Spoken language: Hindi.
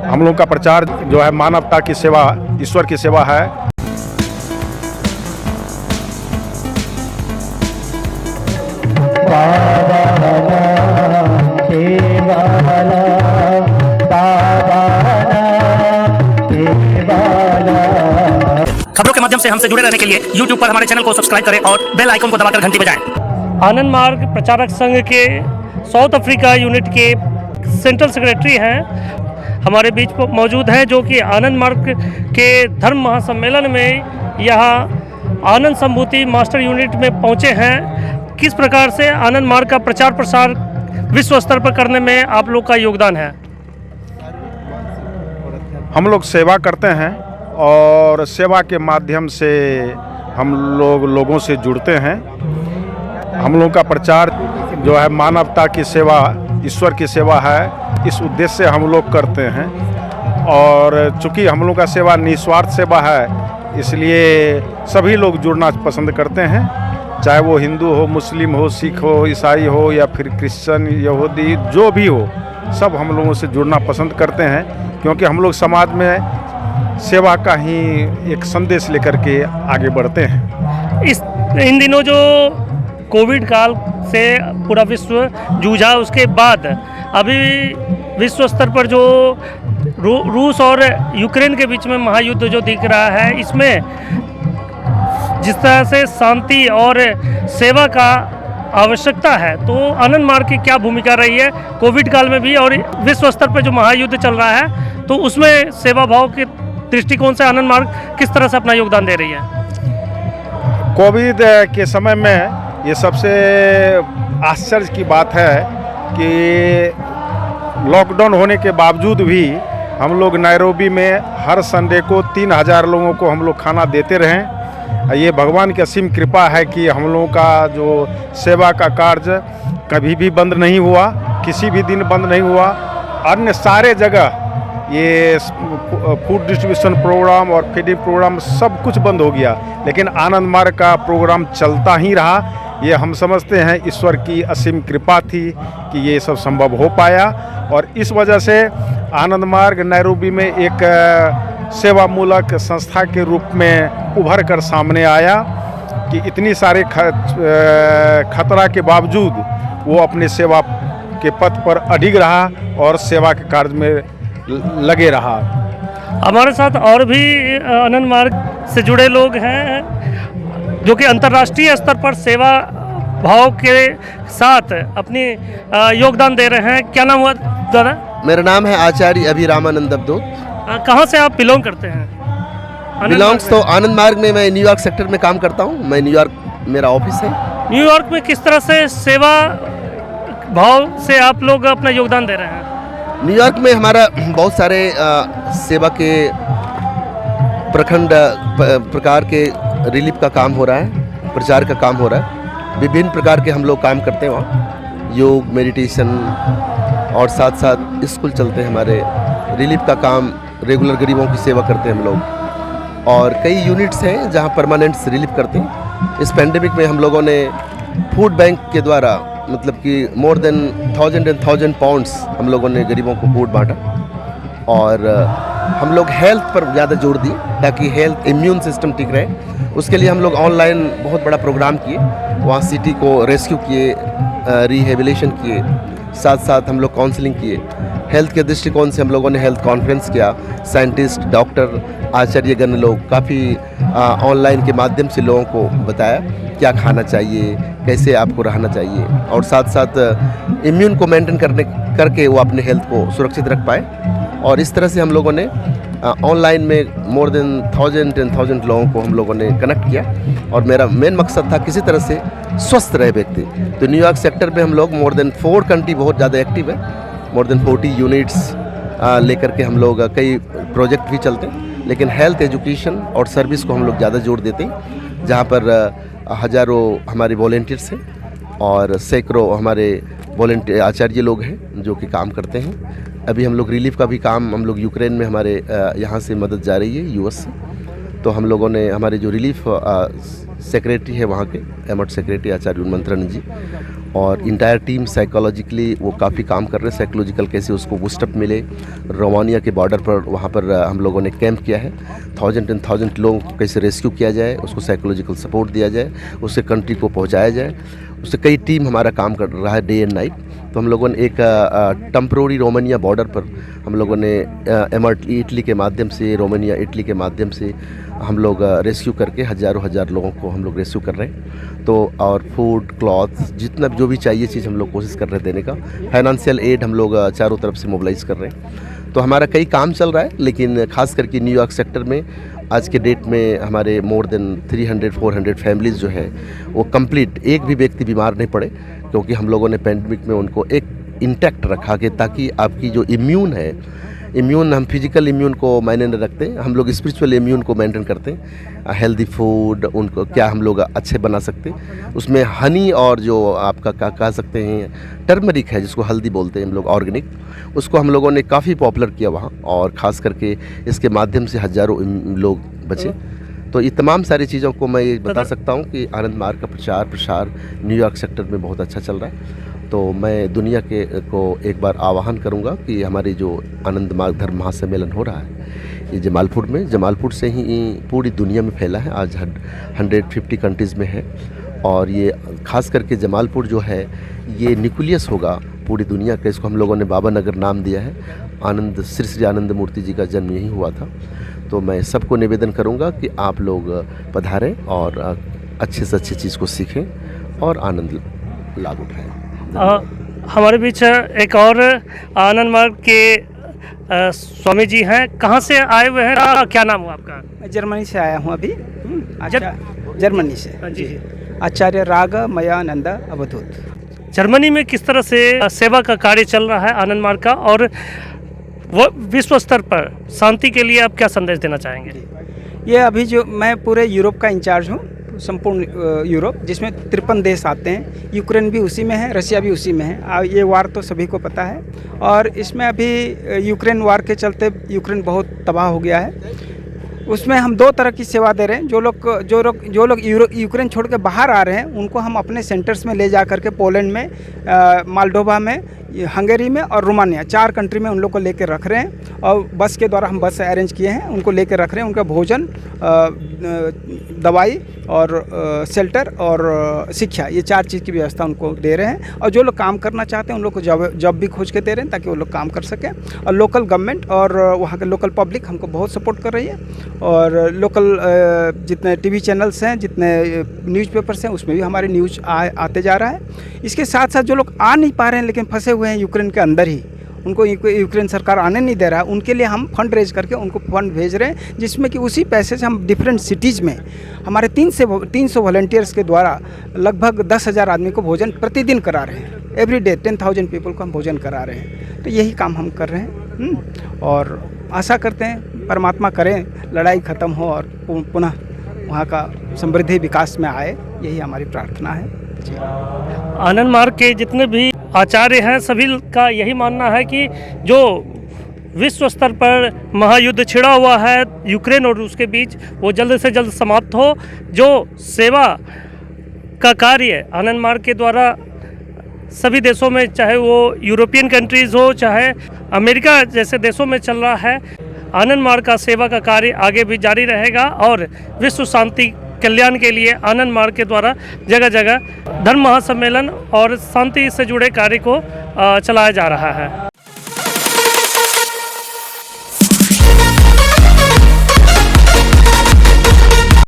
हम लोग का प्रचार जो है मानवता की सेवा, ईश्वर की सेवा है। खबरों के माध्यम से हमसे जुड़े रहने के लिए YouTube पर हमारे चैनल को सब्सक्राइब करें और बेल आइकन को दबाकर घंटी बजाएं। आनंद मार्ग प्रचारक संघ के साउथ अफ्रीका यूनिट के सेंट्रल सेक्रेटरी हैं हमारे बीच मौजूद हैं, जो कि आनंद मार्ग के धर्म महासम्मेलन में यहाँ आनंद संभूति मास्टर यूनिट में पहुँचे हैं। किस प्रकार से आनंद मार्ग का प्रचार प्रसार विश्व स्तर पर करने में आप लोग का योगदान है? हम लोग सेवा करते हैं और सेवा के माध्यम से हम लोग लोगों से जुड़ते हैं। हम लोग का प्रचार जो है मानवता की सेवा, ईश्वर की सेवा है, इस उद्देश्य से हम लोग करते हैं। और चूँकि हम लोग का सेवा निस्वार्थ सेवा है, इसलिए सभी लोग जुड़ना पसंद करते हैं, चाहे वो हिंदू हो, मुस्लिम हो, सिख हो, ईसाई हो या फिर क्रिश्चियन, यहूदी, जो भी हो, सब हम लोगों से जुड़ना पसंद करते हैं, क्योंकि हम लोग समाज में सेवा का ही एक संदेश लेकर के आगे बढ़ते हैं। इन दिनों जो कोविड काल से पूरा विश्व जूझा, उसके बाद अभी विश्व स्तर पर जो रूस और यूक्रेन के बीच में महायुद्ध जो दिख रहा है, इसमें जिस तरह से शांति और सेवा का आवश्यकता है, तो आनंद मार्ग की क्या भूमिका रही है कोविड काल में भी, और विश्व स्तर पर जो महायुद्ध चल रहा है तो उसमें सेवा भाव के दृष्टिकोण से आनंद मार्ग किस तरह से अपना योगदान दे रही है? कोविड के समय में ये सबसे आश्चर्य की बात है कि लॉकडाउन होने के बावजूद भी हम लोग नैरोबी में हर संडे को 3000 लोगों को हम लोग खाना देते रहें। ये भगवान की असीम कृपा है कि हम लोगों का जो सेवा का कार्य कभी भी बंद नहीं हुआ, किसी भी दिन बंद नहीं हुआ। अन्य सारे जगह ये फूड डिस्ट्रीब्यूशन प्रोग्राम और फीडिंग प्रोग्राम सब कुछ बंद हो गया, लेकिन आनंद मार्ग का प्रोग्राम चलता ही रहा। ये हम समझते हैं ईश्वर की असीम कृपा थी कि ये सब संभव हो पाया, और इस वजह से आनंद मार्ग नैरोबी में एक सेवा मूलक संस्था के रूप में उभर कर सामने आया कि इतनी सारे खतरा के बावजूद वो अपने सेवा के पथ पर अडिग रहा और सेवा के कार्य में लगे रहा। हमारे साथ और भी आनंद मार्ग से जुड़े लोग हैं, जो कि अंतर्राष्ट्रीय स्तर पर सेवा भाव के साथ अपनी योगदान दे रहे हैं। क्या नाम हुआ दादा? मेरा नाम है आचार्य अभिरामानंद अवधूत। कहाँ से आप बिलोंग करते हैं? बिलोंग्स तो आनंद मार्ग में मैं न्यूयॉर्क सेक्टर में काम करता हूँ। मैं न्यूयॉर्क मेरा ऑफिस है। न्यूयॉर्क में किस तरह से सेवा भाव से आप लोग अपना योगदान दे रहे हैं? न्यूयॉर्क में हमारा बहुत सारे सेवा के प्रखंड प्रकार के रिलीफ का काम हो रहा है, प्रचार का काम हो रहा है। विभिन्न प्रकार के हम लोग काम करते हैं वहाँ, योग, मेडिटेशन, और साथ साथ स्कूल चलते हैं हमारे। रिलीफ का काम, रेगुलर गरीबों की सेवा करते हैं हम लोग, और कई यूनिट्स हैं जहाँ परमानेंट रिलीफ करते हैं। इस पेंडेमिक में हम लोगों ने फूड बैंक के द्वारा मतलब कि मोर देन 1000 पाउंड्स हम लोगों ने गरीबों को फूड बांटा, और हम लोग हेल्थ पर ज़्यादा जोर दिए ताकि हेल्थ इम्यून सिस्टम ठीक रहे। उसके लिए हम लोग ऑनलाइन बहुत बड़ा प्रोग्राम किए, वहाँ सिटी को रेस्क्यू किए, रिहेबिलिटेशन किए, साथ साथ हम लोग काउंसलिंग किए। हेल्थ के दृष्टिकोण से हम लोगों ने हेल्थ कॉन्फ्रेंस किया। साइंटिस्ट, डॉक्टर, आचार्यगण लोग काफ़ी ऑनलाइन के माध्यम से लोगों को बताया क्या खाना चाहिए, कैसे आपको रहना चाहिए, और साथ साथ इम्यून को मेंटेन करके वो अपने हेल्थ को सुरक्षित रख पाए। और इस तरह से हम लोगों ने ऑनलाइन में मोर देन 1000 लोगों को हम लोगों ने कनेक्ट किया, और मेरा मेन मकसद था किसी तरह से स्वस्थ रहे व्यक्ति। तो न्यूयॉर्क सेक्टर में हम लोग मोर देन 4 कंट्री बहुत ज़्यादा एक्टिव है, मोर देन 40 यूनिट्स लेकर के हम लोग कई प्रोजेक्ट भी चलते हैं, लेकिन हेल्थ, एजुकेशन और सर्विस को हम लोग ज़्यादा जोर देते हैं, जहाँ पर हज़ारों हमारे वॉलेंटियर्स हैं और सैकड़ों हमारे वॉलेंटियर आचार्य लोग हैं जो कि काम करते हैं। अभी हम लोग रिलीफ का भी काम, हम लोग यूक्रेन में हमारे यहाँ से मदद जा रही है यूएस से, तो हम लोगों ने हमारे जो रिलीफ सेक्रेटरी है वहाँ के एमर्ट सेक्रेटरी आचार्य उन्मंत्रन जी, और इंटायर टीम साइकोलॉजिकली वो काफ़ी काम कर रहे हैं, साइकोलॉजिकल कैसे उसको बूस्टअप मिले। रोमानिया के बॉर्डर पर वहाँ पर हम लोगों ने कैंप किया है, 1000 लोगों को कैसे रेस्क्यू किया जाए, उसको साइकोलॉजिकल सपोर्ट दिया जाए, उससे कंट्री को पहुँचाया जाए। उससे कई टीम हमारा काम कर रहा है डे एंड नाइट। तो हम लोगों ने एक टेम्पररी रोमानिया बॉर्डर पर हम लोगों ने इटली के माध्यम से, रोमानिया इटली के माध्यम से हम लोग रेस्क्यू करके हज़ार लोगों को हम लोग रेस्क्यू कर रहे हैं। तो और फूड, क्लॉथ्स, जितना जो भी चाहिए चीज़ हम लोग कोशिश कर रहे हैं देने का। फाइनेंशियल एड हम लोग चारों तरफ से मोबिलाइज कर रहे हैं। तो हमारा कई काम चल रहा है, लेकिन ख़ास करके न्यूयॉर्क सेक्टर में आज के डेट में हमारे मोर देन 300-400 फैमिलीज़ जो है वो कंप्लीट, एक भी व्यक्ति बीमार नहीं पड़े, क्योंकि हम लोगों ने पेंडेमिक में उनको एक इंटैक्ट रखा कि ताकि आपकी जो इम्यून है, इम्यून हम फिजिकल इम्यून को मायने नहीं रखते, हम लोग स्पिरिचुअल इम्यून को मेंटेन करते हैं। हेल्दी फूड उनको क्या हम लोग अच्छे बना सकते हैं, उसमें हनी और जो आपका क्या कह सकते हैं टर्मरिक है जिसको हल्दी बोलते हैं हम लोग, ऑर्गेनिक, उसको हम लोगों ने काफ़ी पॉपुलर किया वहाँ, और ख़ास करके इसके माध्यम से हज़ारों लोग बचे। तो ये तमाम सारी चीज़ों को मैं ये बता सकता हूँ कि आनंद मार्ग का प्रसार न्यूयॉर्क सेक्टर में बहुत अच्छा चल रहा है। तो मैं दुनिया को एक बार आह्वान करूंगा कि हमारी जो आनंद मार्ग धर्म महासम्मेलन हो रहा है ये जमालपुर से ही पूरी दुनिया में फैला है, आज 150 कंट्रीज़ में है। और ये खास करके जमालपुर जो है ये न्यूक्लियस होगा पूरी दुनिया का। इसको हम लोगों ने बाबा नगर नाम दिया है, आनंद श्री आनंद मूर्ति जी का जन्म यहीं हुआ था। तो मैं सबको निवेदन करूंगा कि आप लोग पधारें और अच्छे से अच्छी चीज़ को सीखें और आनंद लाभ उठाएं। हमारे बीच एक और आनंद मार्ग के स्वामी जी हैं। कहाँ से आए हुए हैं, क्या नाम हुआ आपका? मैं जर्मनी से आया हूँ अभी। अच्छा, जर्मनी से जी। आचार्य राग मयानंद अवधूत। जर्मनी में किस तरह से सेवा का कार्य चल रहा है आनंद मार्ग का, और वो विश्व स्तर पर शांति के लिए आप क्या संदेश देना चाहेंगे? ये अभी जो मैं पूरे यूरोप का इंचार्ज हूँ, संपूर्ण यूरोप, जिसमें 53 देश आते हैं। यूक्रेन भी उसी में है, रशिया भी उसी में है। ये वार तो सभी को पता है, और इसमें अभी यूक्रेन वार के चलते यूक्रेन बहुत तबाह हो गया है। उसमें हम 2 तरह की सेवा दे रहे हैं। जो लोग यूक्रेन छोड़ के बाहर आ रहे हैं उनको हम अपने सेंटर्स में ले जा करके पोलैंड में, मालडोवा में, हंगेरी में और रोमानिया, 4 कंट्री में उन लोग को लेकर रख रहे हैं। और बस के द्वारा हम बस अरेंज किए हैं, उनको लेकर रख रहे हैं। उनका भोजन, दवाई और शेल्टर और शिक्षा, ये 4 चीज़ की व्यवस्था उनको दे रहे हैं। और जो लोग काम करना चाहते हैं उन लोग को जॉब भी खोज के दे रहे हैं ताकि वो लोग काम कर सकें। और लोकल गवर्नमेंट और वहाँ के लोकल पब्लिक हमको बहुत सपोर्ट कर रही है। और लोकल जितने टीवी चैनल्स हैं, जितने न्यूज़पेपर्स हैं, उसमें भी हमारी न्यूज़ आते जा रहा है। इसके साथ साथ जो लोग आ नहीं पा रहे हैं लेकिन फंसे हुए हैं यूक्रेन के अंदर ही, उनको यूक्रेन सरकार आने नहीं दे रहा है, उनके लिए हम फंड रेज करके उनको फंड भेज रहे हैं, जिसमें कि उसी पैसे से हम डिफरेंट सिटीज़ में हमारे 300 वॉलंटियर्स के द्वारा लगभग 10,000 आदमी को भोजन प्रतिदिन करा रहे हैं। एवरी डे 10,000 पीपल को हम भोजन करा रहे हैं। तो यही काम हम कर रहे हैं, और आशा करते हैं परमात्मा करें लड़ाई ख़त्म हो और पुनः वहाँ का समृद्धि विकास में आए, यही हमारी प्रार्थना है। आनंद मार्ग के जितने भी आचार्य हैं सभी का यही मानना है कि जो विश्व स्तर पर महायुद्ध छिड़ा हुआ है यूक्रेन और रूस के बीच, वो जल्द से जल्द समाप्त हो। जो सेवा का कार्य आनंद मार्ग के द्वारा सभी देशों में, चाहे वो यूरोपियन कंट्रीज़ हो, चाहे अमेरिका जैसे देशों में चल रहा है, आनंद मार्ग का सेवा का कार्य आगे भी जारी रहेगा। और विश्व शांति कल्याण के लिए आनंद मार्ग के द्वारा जगह जगह धर्म महासम्मेलन और शांति से जुड़े कार्य को चलाया जा रहा है।